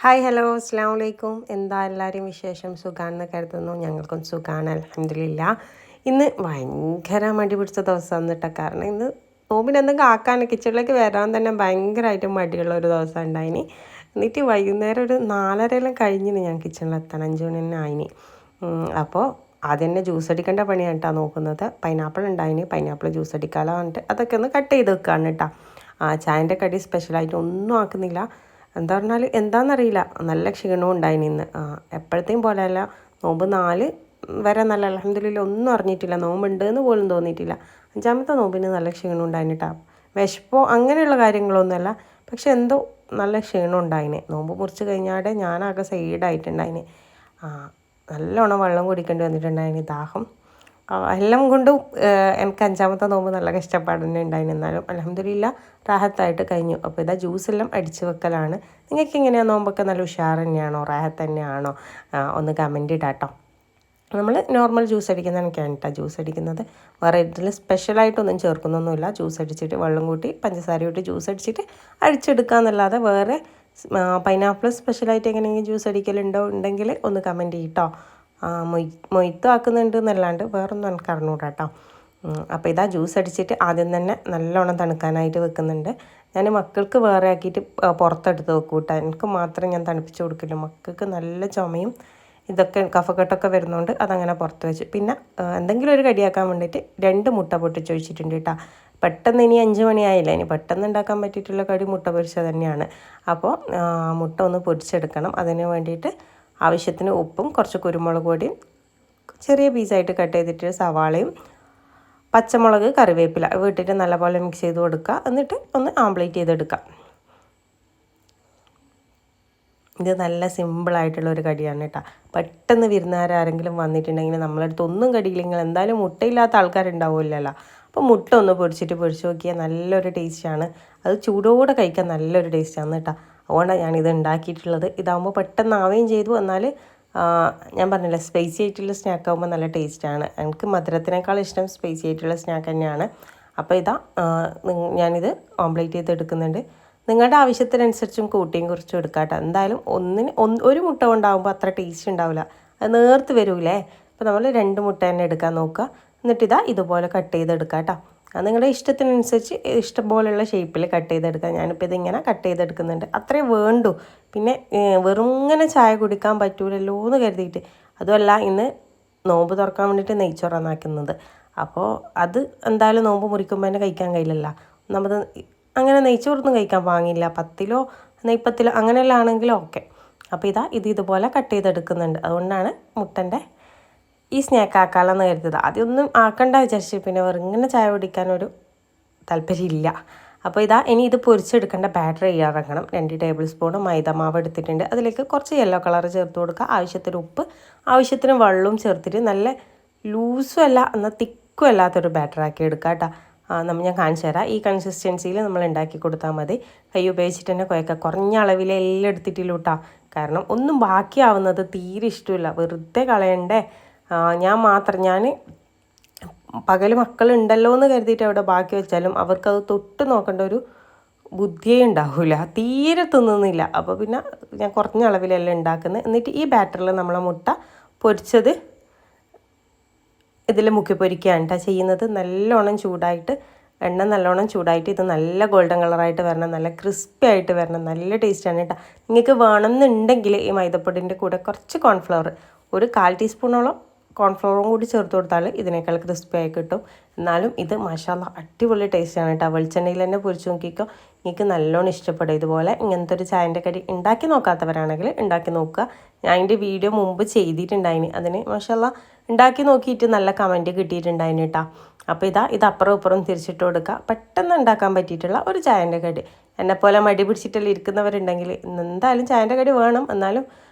Hi hello അസ്സാം വലൈക്കും. എന്താ എല്ലാവരും വിശേഷം? സുഖാണെന്ന് കരുതുന്നു. ഞങ്ങൾക്കും സുഖമാണ്, അൽഹംദുലില്ലാ. ഇന്ന് ഭയങ്കര മടി പിടിച്ച ദിവസമാണ് കേട്ടോ. കാരണം ഇന്ന് നോമ്പിന് എന്തെങ്കിലും ആക്കാൻ കിച്ചണിലേക്ക് വരാൻ തന്നെ ഭയങ്കരമായിട്ട് മടിയുള്ള ഒരു ദിവസം ഉണ്ടായിന്. എന്നിട്ട് വൈകുന്നേരം ഒരു 4:30 കഴിഞ്ഞിന് ഞാൻ കിച്ചണിലെത്താൻ, 5 മണി തന്നെ ആയിന്. അപ്പോൾ ആദ്യം തന്നെ ജ്യൂസ് അടിക്കേണ്ട പണിയാണ് കേട്ടോ നോക്കുന്നത്. പൈനാപ്പിൾ ഉണ്ടായിന്, പൈനാപ്പിൾ ജ്യൂസ് അടിക്കാലോ പറഞ്ഞിട്ട് അതൊക്കെ ഒന്ന് കട്ട് ചെയ്ത് വെക്കുകയാണ് കേട്ടോ. ചായൻ്റെ കടി സ്പെഷ്യലായിട്ട് ഒന്നും ആക്കുന്നില്ല. എന്താ പറഞ്ഞാൽ എന്താണെന്നറിയില്ല, നല്ല ക്ഷീണവും ഉണ്ടായിന് ഇന്ന്. എപ്പോഴത്തെയും പോലെയല്ല, നോമ്പ് 4 വരെ നല്ല അൽഹംദുലില്ലാ ഒന്നും അറിഞ്ഞിട്ടില്ല, നോമ്പുണ്ടെന്ന് പോലും തോന്നിയിട്ടില്ല. 5ാമത്തെ നോമ്പിന് നല്ല ക്ഷീണം ഉണ്ടായിട്ടാ. വിശപ്പോ അങ്ങനെയുള്ള കാര്യങ്ങളൊന്നുമല്ല, പക്ഷെ എന്തോ നല്ല ക്ഷീണം ഉണ്ടായിന്. നോമ്പ് മുറിച്ച് കഴിഞ്ഞാടെ ഞാനാകെ സൈഡായിട്ടുണ്ടായിന്. നല്ലോണം വെള്ളം കുടിക്കേണ്ടി വന്നിട്ടുണ്ടായിന്, ദാഹം എല്ലാം കൊണ്ടും. എനിക്ക് 5ാമത്തെ നോമ്പ് നല്ല കഷ്ടപ്പാട് തന്നെ ഉണ്ടായിന്. എന്നാലും അൽഹംദുലില്ലാ റാഹത്തായിട്ട് കഴിഞ്ഞു. അപ്പോൾ ഇതാ ജ്യൂസെല്ലാം അടിച്ച് വെക്കലാണ്. നിങ്ങൾക്ക് എങ്ങനെയാണ് നോമ്പൊക്കെ? നല്ല ഉഷാർ തന്നെയാണോ, റാഹത്ത് തന്നെയാണോ? ഒന്ന് കമൻറ്റ് ഇടാട്ടോ. നമ്മൾ നോർമൽ ജ്യൂസ് അടിക്കുന്നതാണ് കേട്ടോ ജ്യൂസ് അടിക്കുന്നത്. വേറെ ഇതിൽ സ്പെഷ്യലായിട്ടൊന്നും ചേർക്കുന്നൊന്നുമില്ല. ജ്യൂസ് അടിച്ചിട്ട് വെള്ളം കൂട്ടി പഞ്ചസാര ഇട്ട് ജ്യൂസ് അടിച്ചിട്ട് അടിച്ചെടുക്കുക എന്നല്ലാതെ വേറെ പൈനാപ്പിൾ സ്പെഷ്യലായിട്ട് എങ്ങനെയെങ്കിലും ജ്യൂസ് അടിക്കലുണ്ടോ? ഉണ്ടെങ്കിൽ ഒന്ന് കമൻറ്റ് ചെയ്യട്ടോ. മൊയ്ത്തോ ആക്കുന്നുണ്ട് എന്നല്ലാണ്ട് വേറൊന്നും എനിക്ക് അറിഞ്ഞൂടാ കേട്ടോ. അപ്പോൾ ഇതാ ജ്യൂസ് അടിച്ചിട്ട് ആദ്യം തന്നെ നല്ലോണം തണുക്കാനായിട്ട് വെക്കുന്നുണ്ട്. ഞാൻ മക്കൾക്ക് വേറെ ആക്കിയിട്ട് പുറത്തെടുത്ത് വെക്കും കേട്ടോ. എനിക്ക് മാത്രം ഞാൻ തണുപ്പിച്ച് കൊടുക്കില്ല. മക്കൾക്ക് നല്ല ചുമയും ഇതൊക്കെ കഫക്കെട്ടൊക്കെ വരുന്നതുകൊണ്ട് അതങ്ങനെ പുറത്ത് വെച്ച്. പിന്നെ എന്തെങ്കിലും ഒരു കടിയാക്കാൻ വേണ്ടിയിട്ട് 2 മുട്ട പൊട്ടിച്ച് ഒഴിച്ചിട്ടുണ്ട് കേട്ടോ. പെട്ടെന്ന് ഇനി 5 മണിയായില്ല, ഇനി പെട്ടെന്ന് ഉണ്ടാക്കാൻ പറ്റിയിട്ടുള്ള കടി മുട്ട പൊരിച്ചത് തന്നെയാണ്. അപ്പോൾ മുട്ട ഒന്ന് പൊരിച്ചെടുക്കണം. അതിന് വേണ്ടിയിട്ട് ആവശ്യത്തിന് ഉപ്പും കുറച്ച് കുരുമുളക് പൊടിയും ചെറിയ പീസായിട്ട് കട്ട് ചെയ്തിട്ട് സവാളയും പച്ചമുളക് കറിവേപ്പില വീട്ടിട്ട് നല്ലപോലെ മിക്സ് ചെയ്ത് കൊടുക്കുക. എന്നിട്ട് ഒന്ന് ആംപ്ലേറ്റ് ചെയ്തെടുക്കുക. ഇത് നല്ല സിമ്പിളായിട്ടുള്ളൊരു കടിയാണ് കേട്ടോ. പെട്ടെന്ന് വിരുന്നുകാരെങ്കിലും വന്നിട്ടുണ്ടെങ്കിൽ നമ്മളടുത്ത് ഒന്നും കടിയില്ലെങ്കിൽ എന്തായാലും മുട്ടയില്ലാത്ത ആൾക്കാരുണ്ടാവില്ലല്ലോ. അപ്പോൾ മുട്ട ഒന്ന് പൊടിച്ച് നോക്കിയാൽ നല്ലൊരു ടേസ്റ്റാണ്. അത് ചൂടോടെ കഴിക്കാൻ നല്ലൊരു ടേസ്റ്റാണ് കേട്ടോ. അതുകൊണ്ടാണ് ഞാനിത് ഉണ്ടാക്കിയിട്ടുള്ളത്. ഇതാകുമ്പോൾ പെട്ടെന്ന് ആവുകയും ചെയ്തു. എന്നാൽ ഞാൻ പറഞ്ഞില്ല, സ്പൈസി ആയിട്ടുള്ള സ്നാക്ക് ആകുമ്പോൾ നല്ല ടേസ്റ്റാണ്. എനിക്ക് മധുരത്തിനേക്കാൾ ഇഷ്ടം സ്പൈസി ആയിട്ടുള്ള സ്നാക്ക് തന്നെയാണ്. അപ്പോൾ ഇതാ ഞാനിത് ഓംപ്ലേറ്റ് ചെയ്ത് എടുക്കുന്നുണ്ട്. നിങ്ങളുടെ ആവശ്യത്തിനനുസരിച്ചും കൂട്ടിയും കുറിച്ചും എടുക്കാം കേട്ടോ. എന്തായാലും ഒരു മുട്ട കൊണ്ടാകുമ്പോൾ അത്ര ടേസ്റ്റ് ഉണ്ടാവില്ല, അത് നേർത്ത് വരൂലേ. അപ്പോൾ നമ്മൾ 2 മുട്ട തന്നെ എടുക്കാൻ നോക്കുക. എന്നിട്ടിതാ ഇതുപോലെ കട്ട് ചെയ്തെടുക്കാം കേട്ടോ. നിങ്ങളുടെ ഇഷ്ടത്തിനനുസരിച്ച് ഇഷ്ടം പോലെയുള്ള ഷേപ്പിൽ കട്ട് ചെയ്തെടുക്കാം. ഞാനിപ്പോൾ ഇതിങ്ങനെ കട്ട് ചെയ്തെടുക്കുന്നുണ്ട്. അത്രേ വേണ്ടൂ. പിന്നെ വെറും ഇങ്ങനെ ചായ കുടിക്കാൻ പറ്റൂലല്ലോ എന്ന് കരുതിയിട്ട്. അതുമല്ല, ഇന്ന് നോമ്പ് തുറക്കാൻ വേണ്ടിയിട്ട് നെയ്ച്ചോറാണ് ആക്കുന്നത്. അപ്പോൾ അത് എന്തായാലും നോമ്പ് മുറിക്കുമ്പോൾ തന്നെ കഴിക്കാൻ കഴിയില്ലല്ലോ. നമ്മൾ അങ്ങനെ നെയ്ച്ചോറൊന്നും കഴിക്കാൻ വാങ്ങില്ല. 10 നെയ്പ്പത്തിലോ അങ്ങനെയെല്ലാം ആണെങ്കിലും ഓക്കെ. അപ്പോൾ ഇതുപോലെ കട്ട് ചെയ്തെടുക്കുന്നുണ്ട്. അതുകൊണ്ടാണ് മുട്ടൻ്റെ ഈ സ്നാക്ക് ആക്കാമെന്ന് കരുതുന്നത്. ആദ്യമൊന്നും ആക്കണ്ട വിചാരിച്ചു, പിന്നെ വെറുങ്ങനെ ചായ കുടിക്കാനൊരു താല്പര്യമില്ല. അപ്പോൾ ഇനി ഇത് പൊരിച്ചെടുക്കേണ്ട ബാറ്റർ തയ്യാറാക്കണം. 2 ടേബിൾ സ്പൂൺ മൈദ മാവ് എടുത്തിട്ടുണ്ട്. അതിലേക്ക് കുറച്ച് യെല്ലോ കളർ ചേർത്ത് കൊടുക്കുക. ആവശ്യത്തിന് ഉപ്പ്, ആവശ്യത്തിന് വെള്ളവും ചേർത്തിട്ട് നല്ല ലൂസും അല്ല എന്നാൽ തിക്കും അല്ലാത്തൊരു ബാറ്ററാക്കി എടുക്കുക കേട്ടോ. ഞാൻ കാണിച്ചു തരാം. ഈ കൺസിസ്റ്റൻസിയിൽ നമ്മൾ ഉണ്ടാക്കി കൊടുത്താൽ മതി. കൈ ഉപയോഗിച്ചിട്ട് തന്നെ കുഴക്കുക. കുറഞ്ഞ അളവിലെല്ലാം എടുത്തിട്ടില്ല കേട്ടോ. കാരണം ഒന്നും ബാക്കിയാവുന്നത് തീരെ ഇഷ്ടമില്ല, വെറുതെ കളയണ്ടേ. ഞാൻ പകൽ മക്കളുണ്ടല്ലോ എന്ന് കരുതിയിട്ട് അവിടെ ബാക്കി വെച്ചാലും അവർക്കത് തൊട്ട് നോക്കേണ്ട ഒരു ബുദ്ധിയേ ഉണ്ടാവില്ല, തീരെ തിന്നുന്നില്ല. അപ്പോൾ പിന്നെ ഞാൻ കുറഞ്ഞ അളവിലെല്ലാം ഉണ്ടാക്കുന്നത്. എന്നിട്ട് ഈ ബാറ്ററിൽ നമ്മളെ മുട്ട പൊരിച്ചത് ഇതിൽ മുക്കി പൊരിക്കുകയാണ് കേട്ടോ ചെയ്യുന്നത്. എണ്ണ നല്ലോണം ചൂടായിട്ട് ഇത് നല്ല ഗോൾഡൻ കളറായിട്ട് വരണം, നല്ല ക്രിസ്പി ആയിട്ട് വരണം, നല്ല ടേസ്റ്റാണ് കേട്ടോ. നിങ്ങൾക്ക് വേണമെന്നുണ്ടെങ്കിൽ ഈ മൈദപ്പൊടിൻ്റെ കൂടെ കുറച്ച് കോൺഫ്ലവർ, ഒരു 1/4 ടീസ്പൂണോളം കോൺഫ്ലവറും കൂടി ചേർത്ത് കൊടുത്താൽ ഇതിനേക്കാൾ ക്രിസ്പി ആയി കിട്ടും. എന്നാലും ഇത് മാഷാല്ലാ അടിപൊളി ടേസ്റ്റാണ് കേട്ടോ. വെളിച്ചെണ്ണയിൽ തന്നെ പൊരിച്ച് നോക്കിക്കോ, നിങ്ങൾക്ക് നല്ലോണം ഇഷ്ടപ്പെടും. ഇതുപോലെ ഇങ്ങനത്തെ ഒരു ചായൻ്റെ കടി ഉണ്ടാക്കി നോക്കാത്തവരാണെങ്കിൽ ഉണ്ടാക്കി നോക്കുക. ഞാൻ അതിൻ്റെ വീഡിയോ മുമ്പ് ചെയ്തിട്ടുണ്ടായിന്. അതിന് മാഷാല്ലാ ഉണ്ടാക്കി നോക്കിയിട്ട് നല്ല കമൻറ്റ് കിട്ടിയിട്ടുണ്ടായിന് കേട്ടോ. അപ്പോൾ ഇത് അപ്പുറം ഇപ്പുറം തിരിച്ചിട്ട് കൊടുക്കുക. പെട്ടെന്ന് ഉണ്ടാക്കാൻ പറ്റിയിട്ടുള്ള ഒരു ചായൻ്റെ കടി. എന്നെപ്പോലെ മടി പിടിച്ചിട്ടെല്ലാം ഇരിക്കുന്നവരുണ്ടെങ്കിൽ എന്തായാലും ചായൻ്റെ കടി വേണം. എന്നാലും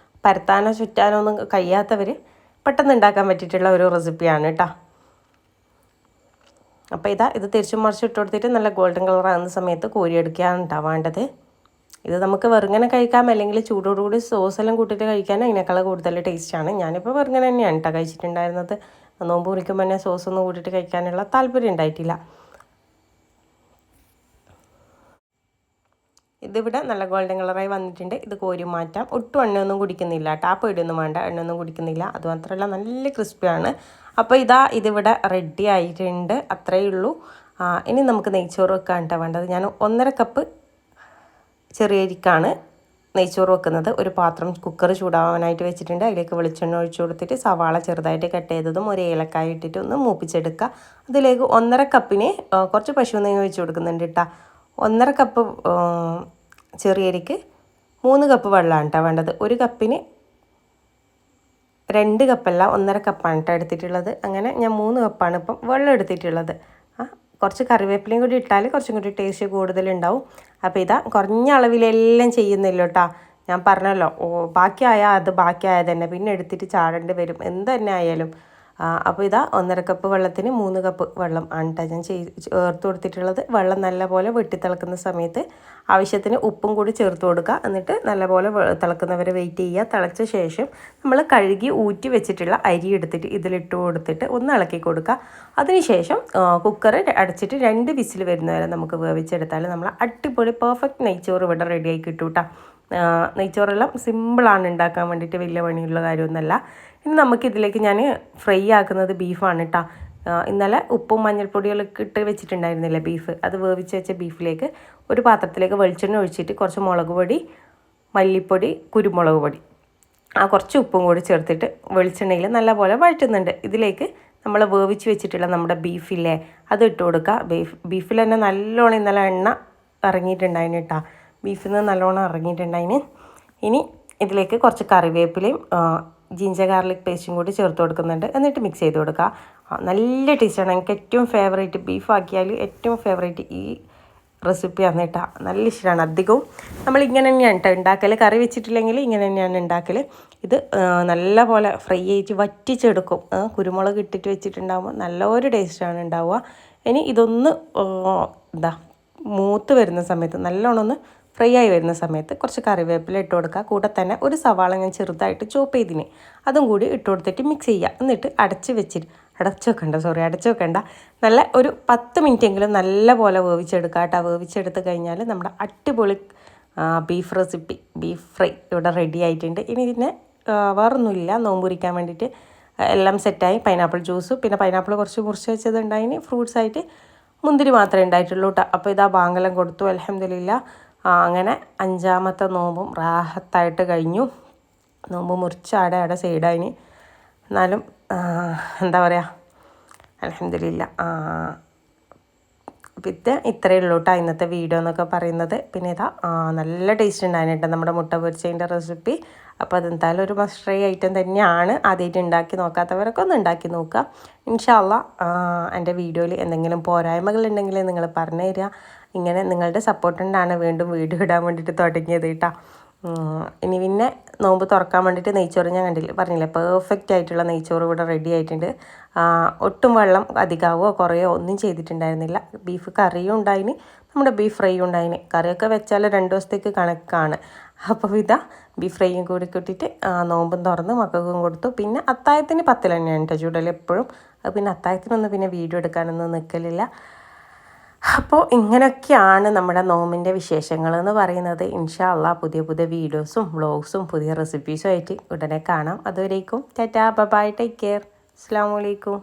പരത്താനോ ചുറ്റാനോ ഒന്നും കഴിയാത്തവർ പെട്ടെന്ന് ഉണ്ടാക്കാൻ പറ്റിയിട്ടുള്ള ഒരു റെസിപ്പിയാണ് കേട്ടോ. അപ്പോൾ ഇത് തിരിച്ചും മറിച്ചിട്ട് കൊടുത്തിട്ട് നല്ല ഗോൾഡൻ കളർ ആകുന്ന സമയത്ത് കോരിയെടുക്കുകയാണ് കേട്ടോ വേണ്ടത്. ഇത് നമുക്ക് വെറുങ്ങനെ കഴിക്കാം, അല്ലെങ്കിൽ ചൂടോടുകൂടി സോസെല്ലാം കൂട്ടിയിട്ട് കഴിക്കാൻ അതിനേക്കാൾ കൂടുതൽ ടേസ്റ്റാണ്. ഞാനിപ്പോൾ വെറുങ്ങനെ തന്നെയാണ് കേട്ടോ കഴിച്ചിട്ടുണ്ടായിരുന്നത്. നോമ്പ് മുറിക്കുമ്പോൾ തന്നെ സോസൊന്നും കൂട്ടിയിട്ട് കഴിക്കാനുള്ള താല്പര്യം ഉണ്ടായിട്ടില്ല. ഇതിവിടെ നല്ല ഗോൾഡൻ കളറായി വന്നിട്ടുണ്ട്. ഇത് കോരി മാറ്റാം. ഒട്ടും എണ്ണയൊന്നും കുടിക്കുന്നില്ല, ടാപ്പ് ഇടൊന്നും വേണ്ട, എണ്ണയൊന്നും കുടിക്കുന്നില്ല. അതുമാത്രമല്ല നല്ല ക്രിസ്പിയാണ്. അപ്പോൾ ഇതിവിടെ റെഡി ആയിട്ടുണ്ട്. അത്രയേ ഉള്ളൂ. ഇനി നമുക്ക് നെയ്ച്ചോറ് വെക്കാനായിട്ടാണ് വേണ്ടത്. ഞാൻ 1.5 കപ്പ് ചെറിയ അരിക്കാണ് നെയ്ച്ചോറ് വെക്കുന്നത്. ഒരു പാത്രം കുക്കർ ചൂടാവാനായിട്ട് വെച്ചിട്ടുണ്ട്. അതിലേക്ക് വെളിച്ചെണ്ണ ഒഴിച്ചു കൊടുത്തിട്ട് സവാള ചെറുതായിട്ട് കട്ട് ചെയ്തതും ഒരു ഏലക്കായ ഇട്ടിട്ട് ഒന്ന് മൂപ്പിച്ചെടുക്കുക. അതിലേക്ക് 1.5 കപ്പിന് കുറച്ച് പശു നെയ്യ് ഒഴിച്ച് കൊടുക്കുന്നുണ്ട് കേട്ടോ. 1.5 കപ്പ് ചെറിയ അരിക്ക് 3 കപ്പ് വെള്ളമാണ് കേട്ടോ വേണ്ടത്. ഒരു കപ്പിന് 2 കപ്പല്ല 1.5 കപ്പാണ് കേട്ടോ എടുത്തിട്ടുള്ളത്. അങ്ങനെ ഞാൻ 3 കപ്പാണ് ഇപ്പം വെള്ളം എടുത്തിട്ടുള്ളത്. കുറച്ച് കറിവേപ്പിലയും കൂടി ഇട്ടാൽ കുറച്ചും കൂടി ടേസ്റ്റ് കൂടുതലുണ്ടാവും. അപ്പോൾ കുറഞ്ഞ അളവിലെല്ലാം ചെയ്യുന്നില്ല കേട്ടോ. ഞാൻ പറഞ്ഞല്ലോ, ബാക്കിയായാൽ അത് ബാക്കിയായത് തന്നെ പിന്നെ എടുത്തിട്ട് ചാടേണ്ടി വരും എന്ത് തന്നെ ആയാലും. അപ്പോൾ 1.5 കപ്പ് വെള്ളത്തിന് 3 കപ്പ് വെള്ളം ആണ് കേട്ടോ ഞാൻ ചേർത്ത് കൊടുത്തിട്ടുള്ളത്. വെള്ളം നല്ലപോലെ വെട്ടിത്തിളക്കുന്ന സമയത്ത് ആവശ്യത്തിന് ഉപ്പും കൂടി ചേർത്ത് കൊടുക്കുക. എന്നിട്ട് നല്ലപോലെ തിളക്കുന്നവരെ വെയിറ്റ് ചെയ്യുക. തിളച്ച ശേഷം നമ്മൾ കഴുകി ഊറ്റി വെച്ചിട്ടുള്ള അരി എടുത്തിട്ട് ഇതിലിട്ട് കൊടുത്തിട്ട് ഒന്ന് ഇളക്കി കൊടുക്കുക. അതിനുശേഷം കുക്കർ അടച്ചിട്ട് 2 വിസിൽ വരുന്നവരെ നമുക്ക് വേവിച്ചെടുത്താൽ നമ്മൾ അടിപൊളി പെർഫെക്റ്റ് നെയ്ച്ചോറ് ഇവിടെ റെഡിയായി കിട്ടും കേട്ടോ. നെയ്ച്ചോറെല്ലാം സിമ്പിളാണ് ഉണ്ടാക്കാൻ വേണ്ടിയിട്ട്, വലിയ പണിയുള്ള കാര്യമൊന്നുമല്ല. ഇനി നമുക്കിതിലേക്ക് ഞാൻ ഫ്രൈ ആക്കുന്നത് ബീഫാണ് കേട്ടോ. ഇന്നലെ ഉപ്പും മഞ്ഞൾപ്പൊടികളൊക്കെ ഇട്ട് വെച്ചിട്ടുണ്ടായിരുന്നില്ല ബീഫ്, അത് വേവിച്ച് വെച്ച ബീഫിലേക്ക് ഒരു പാത്രത്തിലേക്ക് വെളിച്ചെണ്ണ ഒഴിച്ചിട്ട് കുറച്ച് മുളക് പൊടി, മല്ലിപ്പൊടി, കുരുമുളക് പൊടി, കുറച്ച് ഉപ്പും കൂടി ചേർത്തിട്ട് വെളിച്ചെണ്ണയിൽ നല്ലപോലെ വഴറ്റുന്നുണ്ട്. ഇതിലേക്ക് നമ്മൾ വേവിച്ച് വെച്ചിട്ടുള്ള നമ്മുടെ ബീഫില്ലേ അത് ഇട്ട് കൊടുക്കുക. ബീഫിൽ തന്നെ നല്ലോണം ഇന്നലെ എണ്ണ ഇറങ്ങിയിട്ടുണ്ടായിന് കേട്ടോ. ബീഫിൽ നിന്ന് നല്ലോണം ഇറങ്ങിയിട്ടുണ്ടായിന്. ഇനി ഇതിലേക്ക് കുറച്ച് കറിവേപ്പിലയും ജിഞ്ചർ ഗാർലിക് പേസ്റ്റും കൂടി ചേർത്ത് കൊടുക്കുന്നുണ്ട്. എന്നിട്ട് മിക്സ് ചെയ്ത് കൊടുക്കുക. നല്ല ടേസ്റ്റാണ്. എനിക്ക് ഏറ്റവും ഫേവറേറ്റ് ബീഫ് ആക്കിയാൽ ഏറ്റവും ഫേവറേറ്റ് ഈ റെസിപ്പിയാണ് കേട്ടോ. നല്ല ഇഷ്ടമാണ്. അധികവും നമ്മൾ ഇങ്ങനെ തന്നെയാണ് കേട്ടോ ഉണ്ടാക്കൽ. കറി വെച്ചിട്ടില്ലെങ്കിൽ ഇങ്ങനെ തന്നെയാണ് ഉണ്ടാക്കൽ. ഇത് നല്ല പോലെ ഫ്രൈ ആയിട്ട് വറ്റിച്ചെടുക്കും. കുരുമുളക് ഇട്ടിട്ട് വെച്ചിട്ടുണ്ടാകുമ്പോൾ നല്ലൊരു ടേസ്റ്റാണ് ഉണ്ടാവുക. ഇനി ഇതൊന്ന് മൂത്ത് വരുന്ന സമയത്ത് നല്ലോണം ഒന്ന് ഫ്രൈ ആയി വരുന്ന സമയത്ത് കുറച്ച് കറിവേപ്പില ഇട്ട് കൊടുക്കുക. കൂടെ തന്നെ ഒരു സവാള ഞാൻ ചെറുതായിട്ട് ചോപ്പ് ചെയ്തിന് അതും കൂടി ഇട്ട് കൊടുത്തിട്ട് മിക്സ് ചെയ്യുക. എന്നിട്ട് അടച്ചു വെക്കണ്ട നല്ല ഒരു 10 മിനിറ്റെങ്കിലും നല്ല പോലെ വേവിച്ചെടുക്കുക കേട്ടോ. വേവിച്ചെടുത്ത് കഴിഞ്ഞാൽ നമ്മുടെ അടിപൊളി ബീഫ് റെസിപ്പി, ബീഫ് ഫ്രൈ ഇവിടെ റെഡി ആയിട്ടുണ്ട്. ഇനി ഇതിനെ വേറൊന്നുമില്ല, നോമ്പുരിക്കാൻ വേണ്ടിയിട്ട് എല്ലാം സെറ്റായി. പൈനാപ്പിൾ ജ്യൂസും പിന്നെ പൈനാപ്പിൾ കുറച്ച് മുറിച്ച് വെച്ചത് ഉണ്ടായിന്. ഫ്രൂട്ട്സായിട്ട് മുന്തിരി മാത്രമേ ഉണ്ടായിട്ടുള്ളൂ കേട്ടോ. അപ്പോൾ ബാങ്കെല്ലാം കൊടുത്തു, അൽഹംദുലില്ലാ. അങ്ങനെ 5ാമത്തെ നോമ്പും റാഹത്തായിട്ട് കഴിഞ്ഞു. നോമ്പ് മുറിച്ച് അവിടെ സൈഡായിന്. എന്നാലും എന്താ പറയുക, അൽഹംദുലില്ലാ. പിന്നെ ഇത്രയേ ഉള്ളൂ കേട്ടോ ഇന്നത്തെ വീഡിയോ എന്നൊക്കെ പറയുന്നത്. പിന്നെ നല്ല ടേസ്റ്റ് ഉണ്ടായിരുന്നു കേട്ടോ നമ്മുടെ മുട്ട പൊരിച്ചതിൻ്റെ റെസിപ്പി. അപ്പോൾ അതെന്തായാലും ഒരു മസ്റ്റ് ട്രൈ ഐറ്റം തന്നെയാണ്. ആദ്യമായിട്ട് ഉണ്ടാക്കി നോക്കാത്തവരൊക്കെ ഒന്ന് ഉണ്ടാക്കി നോക്കുക. ഇൻഷാ അല്ലാഹ് എൻ്റെ വീഡിയോയിൽ എന്തെങ്കിലും പോരായ്മകളുണ്ടെങ്കിൽ നിങ്ങൾ പറഞ്ഞു തരിക. ഇങ്ങനെ നിങ്ങളുടെ സപ്പോർട്ട് കൊണ്ടാണ് വീണ്ടും വീഡിയോ ഇടാൻ വേണ്ടിയിട്ട് തുടങ്ങിയത് കേട്ടോ. ഇനി പിന്നെ നോമ്പ് തുറക്കാൻ വേണ്ടിയിട്ട് നെയ്ച്ചോറ് ഞാൻ പറഞ്ഞില്ലേ, പെർഫെക്റ്റ് ആയിട്ടുള്ള നെയ്ച്ചോറ് ഇവിടെ റെഡി ആയിട്ടുണ്ട്. ഒട്ടും വെള്ളം അധികമാവോ കുറയോ ഒന്നും ചെയ്തിട്ടുണ്ടായിരുന്നില്ല. ബീഫ് കറിയും ഉണ്ടായിന്, നമ്മുടെ ബീഫ് ഫ്രൈയും ഉണ്ടായിന്. കറിയൊക്കെ വെച്ചാൽ 2 ദിവസത്തേക്ക് കണക്കാണ്. അപ്പോൾ ബീഫ് ഫ്രൈയും കൂടി കൂട്ടിയിട്ട് നോമ്പും തുറന്ന് മക്കൾക്കും കൊടുത്തു. പിന്നെ അത്താഴത്തിന് 10 തന്നെയാണ് കേട്ടോ ചൂടൽ എപ്പോഴും. പിന്നെ അത്താഴത്തിനൊന്നും പിന്നെ വീഡിയോ എടുക്കാനൊന്നും നിൽക്കലില്ല. അപ്പോൾ ഇങ്ങനെയൊക്കെയാണ് നമ്മുടെ നോമ്പിൻ്റെ വിശേഷങ്ങൾ എന്ന് പറയുന്നത്. ഇൻഷാ അല്ലാഹ് പുതിയ പുതിയ വീഡിയോസും വ്ളോഗ്സും പുതിയ റെസിപ്പീസും ആയിട്ട് ഉടനെ കാണാം. അതുവരേക്കും ടാറ്റാ, ബൈ, ടേക്ക് കെയർ, അസ്സലാമു അലൈക്കും.